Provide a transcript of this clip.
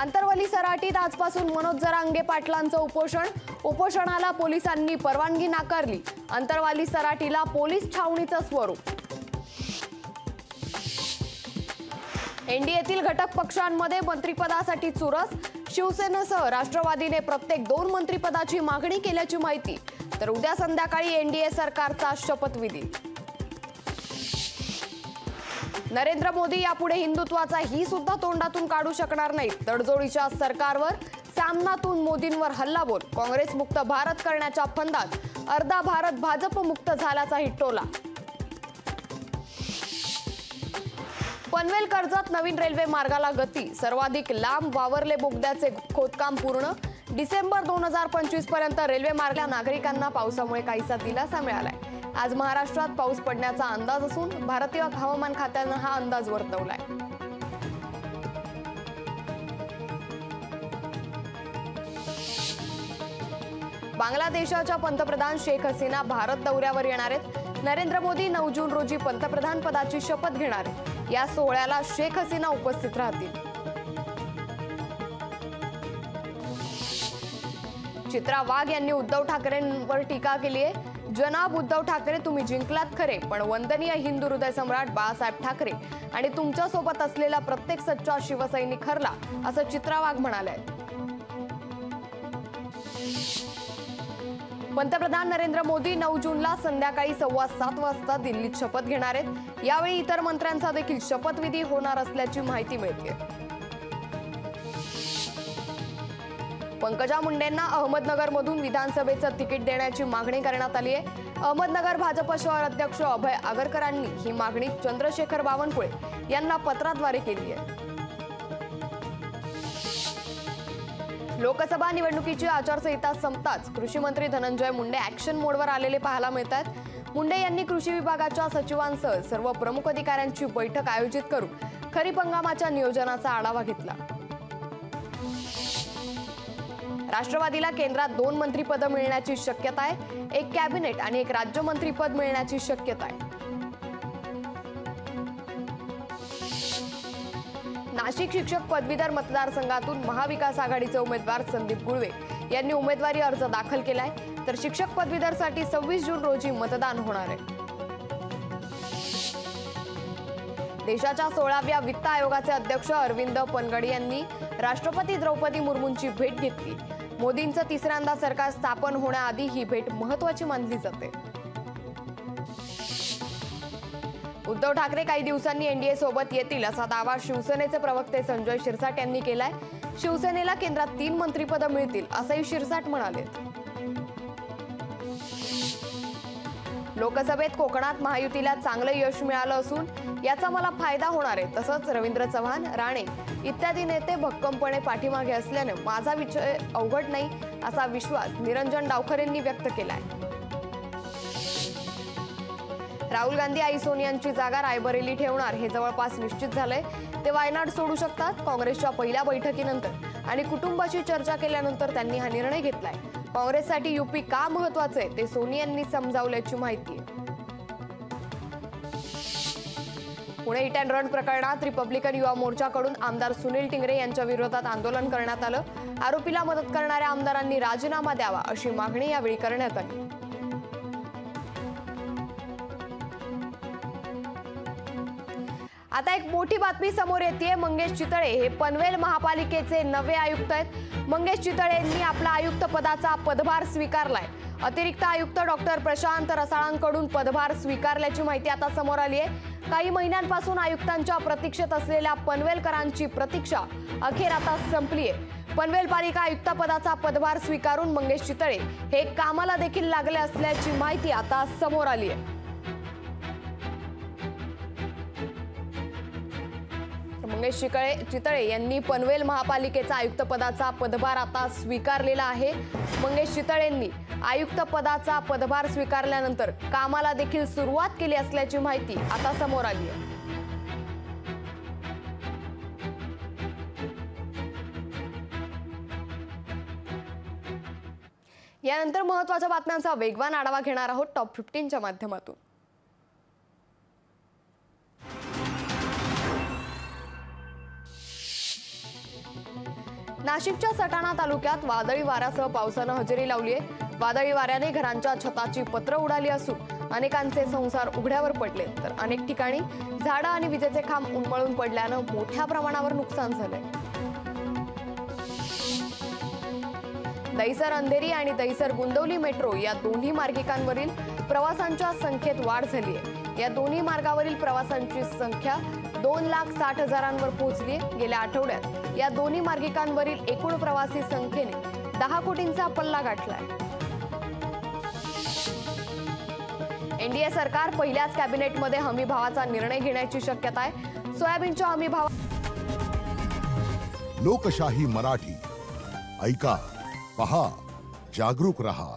आंतरवली सराटीत आजपासून मनोज जरांगे पाटलांचं उपोषण। उपोषणाला पोलिसांनी परवानगी नाकारली। आंतरवली सराटीला पोलीस छावणीचं स्वरूप। एनडीएतील घटक पक्षांमध्ये मंत्रिपदासाठी चुरस। शिवसेनेसह राष्ट्रवादीने प्रत्येक 2 मंत्रिपदाची मागणी केल्याची माहिती। तर उद्या संध्याकाळी एनडीए सरकारचा शपथविधी। नरेंद्र मोदी यापुढे हिंदुत्वाचा ही सुद्धा तोंडातून काढू शकणार नाहीत। तडजोडीच्या सरकारवर सामनातून मोदींवर हल्लाबोल। काँग्रेस मुक्त भारत करण्याच्या फंदात अर्धा भारत भाजप मुक्त झाल्याचा हिट्टोला। पनवेल कर्जत नवीन रेल्वे मार्गाला गती। सर्वाधिक लांब वावरले बोगद्याचे खोदकाम पूर्ण। डिसेंबर 2025 पर्यंत रेल्वे मार्गाला नागरिकांना पावसामुळे काहीसा दिलासा मिळालाय। आज महाराष्ट्रात पाऊस पडण्याचा अंदाज असून भारतीय हवामान खात्याने हा अंदाज वर्तवलाय। बांगलादेशाच्या पंतप्रधान शेख हसीना भारत दौऱ्यावर येणार आहेत। नरेंद्र मोदी 9 जून रोजी पंतप्रधान पदाची शपथ घेणार आहेत। या सोहळ्याला शेख हसीना उपस्थित राहतील। चित्रा वाघ यांनी उद्धव ठाकरेंवर टीका केली आहे। जनाब उद्धव ठाकरे, तुम्ही जिंकलात खरे, पण वंदनीय हिंदू हृदय सम्राट बाळासाहेब ठाकरे आणि तुमच्या सोबत असलेला प्रत्येक सच्चा शिवसैनिक हरला, असं चित्रा वाघ म्हणाले। पंतप्रधान नरेंद्र मोदी 9 जूनला संध्याकाळी 7:15 वाजता दिल्लीत शपथ घेणार आहेत। यावेळी इतर मंत्र्यांचा देखील शपथविधी होणार असल्याची माहिती मिळते। पंकजा मुंडेंना अहमदनगरमधून विधानसभेचं तिकीट देण्याची मागणी करण्यात आली आहे। अहमदनगर भाजप शहर अध्यक्ष अभय आगरकरांनी ही मागणी चंद्रशेखर बावनकुळे यांना पत्राद्वारे केली आहे। लोकसभा निवडणुकीची आचारसंहिता संपताच कृषी मंत्री धनंजय मुंडे ॲक्शन मोडवर आलेले पाहायला मिळतात। मुंडे यांनी कृषी विभागाच्या सचिवांसह सर्व प्रमुख अधिकाऱ्यांची बैठक आयोजित करून खरीप हंगामाच्या नियोजनाचा आढावा घेतला। राष्ट्रवादीला केंद्रात 2 मंत्रिपद मिळण्याची शक्यता आहे। एक कॅबिनेट आणि एक राज्यमंत्रीपद मिळण्याची शक्यता आहे। नाशिक शिक्षक पदवीधर मतदारसंघातून महाविकास आघाडीचे उमेदवार संदीप गुळवे यांनी उमेदवारी अर्ज दाखल केलाय। तर शिक्षक पदवीधरसाठी 26 जून रोजी मतदान होणार आहे। देशाच्या 16व्या वित्त आयोगाचे अध्यक्ष अरविंद पनगडी यांनी राष्ट्रपती द्रौपदी मुर्मूंची भेट घेतली। मोदींचं तिसऱ्यांदा सरकार स्थापन होण्याआधी ही भेट महत्त्वाची मानली जाते। उद्धव ठाकरे काही दिवसांनी एनडीए सोबत येतील असा दावा शिवसेनेचे प्रवक्ते संजय शिरसाट यांनी केलाय। शिवसेनेला केंद्रात 3 मंत्रिपद मिळतील असंही शिरसाट म्हणाले। लोकसभेत कोकणात महायुतीला चांगलं यश मिळालं असून याचा मला फायदा होणार आहे। तसंच रवींद्र चव्हाण, राणे इत्यादी नेते भक्कमपणे पाठीमागे असल्याने माझा विजय अवघड नाही असा विश्वास निरंजन डावखरेंनी व्यक्त केलाय। राहुल गांधी आई सोनियांची जागा रायबरेली ठेवणार हे जवळपास निश्चित झालंय। ते वायनाड सोडू शकतात। काँग्रेसच्या पहिल्या बैठकीनंतर आणि कुटुंबाची चर्चा केल्यानंतर त्यांनी हा निर्णय घेतलाय। काँग्रेससाठी यूपी का महत्त्वाचं आहे ते सोनियांनी समजावल्याची माहिती आहे। पुणे हिट अँड रन प्रकरणात रिपब्लिकन युवा मोर्चाकडून आमदार सुनील टिंगरे यांच्या विरोधात आंदोलन करण्यात आलं। आरोपीला मदत करणाऱ्या आमदारांनी राजीनामा द्यावा अशी मागणी यावेळी करण्यात आली। आता एक मोठी बातमी समोर येते। मंगेश चितळे हे पनवेल महापालिकेचे नवे आयुक्त आहेत। मंगेश चितळे यांनी आपला आयुक्त पदाचा पदभार स्वीकारलाय। अतिरिक्त आयुक्त डॉक्टर प्रशांत रसाळांकडून पदभार स्वीकारल्याची माहिती आता समोर आली आहे। काही महिन्यांपासून आयुक्तांच्या प्रतीक्षेत असलेल्या पनवेलकरांची प्रतीक्षा अखेर आता संपली आहे। पनवेल पालिका आयुक्त पदाचा पदभार स्वीकारून मंगेश चितळे हे कामाला देखील लागले असल्याची माहिती आता समोर आली आहे। मंगेश चितळे यांनी पनवेल महापालिकेचा आयुक्त पदाचा पदभार आता स्वीकारलेला आहे। मंगेश चितळेंनी आयुक्त पदाचा पदभार स्वीकारल्यानंतर कामाला देखील सुरुवात केली असल्याची माहिती आता समोर आली आहे। यानंतर महत्त्वाच्या बातम्यांचा वेगवान आढावा घेणार आहोत टॉप 15च्या माध्यमातून। नाशिकच्या सटाणा तालुक्यात वादळी वाऱ्यासह पावसानं हजेरी लावली आहे। वादळी वाऱ्याने घरांच्या छताची पत्र उडाली असून अनेकांचे संसार उघड्यावर पडले, तर अनेक ठिकाणी झाडं आणि विजेचे खांब उन्मळून पडल्यानं मोठ्या प्रमाणावर नुकसान झालंय। दहिसर अंधेरी आणि दहिसर गुंदवली मेट्रो या दोन्ही मार्गिकांवरील प्रवासांच्या संख्येत वाढ झाली आहे। या दोन्ही मार्गावरील प्रवासांची संख्या 2,60,000वर पोहोचली। गेल्या आठवड्यात या दोन्ही मार्गिकांवरील एकूण प्रवासी संख्येने 10 कोटींचा पल्ला गाठलाय। एनडीए सरकार पहिल्याच कॅबिनेटमध्ये हमी भावाचा निर्णय घेण्याची शक्यता आहे। सोयाबीनच्या हमी भाव लोकशाही मराठी ऐका, पहा, जागरूक रहा।